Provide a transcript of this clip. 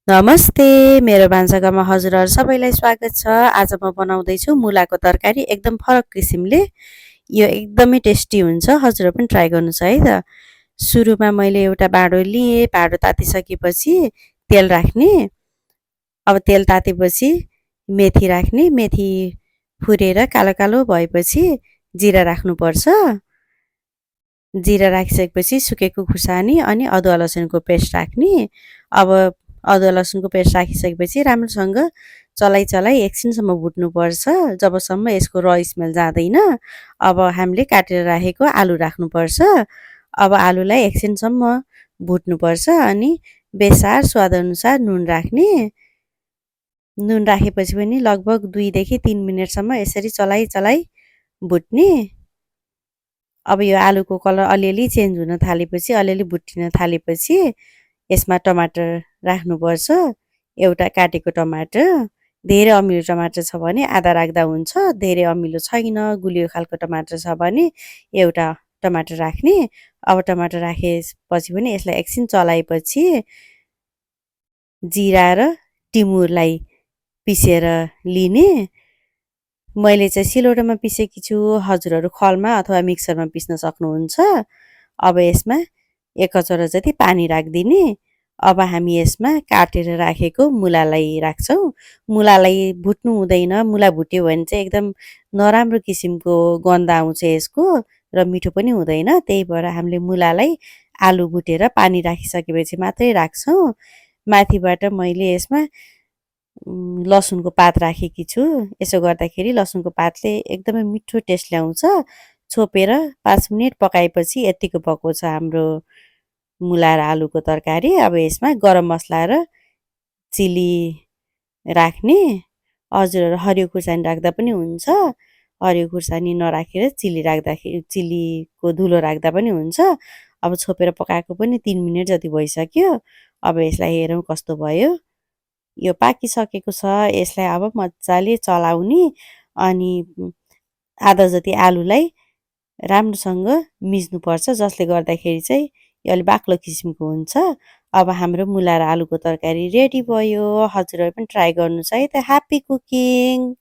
नमस्ते, मेरो भान्साघरमा हजुरहरू सबैलाई स्वागत छ। आज म बनाउँदैछु मुलाको तरकारी एकदम फरक किसिमले। यो एकदमै टेस्टी हुन्छ, हजुरहरू पनि ट्राई गर्नुहोस् है त। सुरुमा मैले एउटा भाँडो लिएँ, भाँडो तातिसकेपछि तेल राख्ने। अब तेल तातेपछि मेथी राख्ने, मेथी फुरेर कालो कालो भएपछि जिरा राख्नुपर्छ। जिरा राखिसकेपछि सुकेको खुर्सानी अनि अदुवा लसुनको पेस्ट राख्ने। अब अदुवा लसुनको पेस्ट राखिसकेपछि राम्रोसँग चलाइ चलाइ एकछिनसम्म भुट्नुपर्छ, जबसम्म यसको र स्मेल जाँदैन। अब हामीले काटेर राखेको आलु राख्नुपर्छ। अब आलुलाई एकछिनसम्म भुट्नुपर्छ अनि बेसार स्वादअनुसार नुन राख्ने। नुन राखेपछि पनि लगभग 2 देखि 3 मिनटसम्म यसरी चलाइ चलाइ भुट्ने। अब यो आलुको कलर अलिअलि चेन्ज हुन थालेपछि, अलिअलि भुटिन थालेपछि यसमा टमाटर राख्नुपर्छ। एउटा काटेको टमाटर, धेरै अमिलो टमाटर छ भने आधा राख्दा हुन्छ, धेरै अमिलो छैन, गुलियो खालको टमाटर छ भने एउटा टमाटर राख्ने। अब टमाटर राखेपछि पनि यसलाई एकछिन चलाएपछि जिरा र टिमुरलाई पिसेर लिने। मैले चाहिँ सिलौटोमा पिसेकी छु, हजुरहरू खलमा अथवा मिक्सरमा पिस्न सक्नुहुन्छ। अब यसमा 1 कचौरा जति पानी राखिदिने। अब हामी यसमा काटेर राखेको मुलालाई राख्छौँ। मुलालाई भुट्नु हुँदैन, मुला भुट्यो भने चाहिँ एकदम नराम्रो किसिमको गन्ध आउँछ यसको र मिठो पनि हुँदैन। त्यही भएर हामीले मुलालाई आलु भुटेर पानी राखिसकेपछि मात्रै राख्छौँ। माथिबाट मैले यसमा लसुनको पात राखेकी छु। यसो गर्दाखेरि लसुनको पातले एकदमै मिठो टेस्ट ल्याउँछ। छोपेर 5 मिनट पकाएपछि यतिको पकाउँछ हाम्रो मुला र आलुको तरकारी। अब यसमा गरम मसला र चिली राख्ने। हजुरहरू हरियो खुर्सानी राख्दा पनि हुन्छ, हरियो खुर्सानी नराखेर चिलीको धुलो राख्दा पनि हुन्छ। अब छोपेर पकाएको पनि 3 मिनट जति भइसक्यो। अब यसलाई हेरौँ कस्तो भयो। यो पाकिसकेको छ। यसलाई अब मजाले चलाउने अनि आधा जति आलुलाई राम्रोसँग मिच्नुपर्छ, जसले गर्दाखेरि चाहिँ यो अलि बाक्लो किसिमको हुन्छ। अब हाम्रो मुला र आलुको तरकारी रेडी भयो। हजुरहरू पनि ट्राई गर्नुहोस् है त। Happy cooking.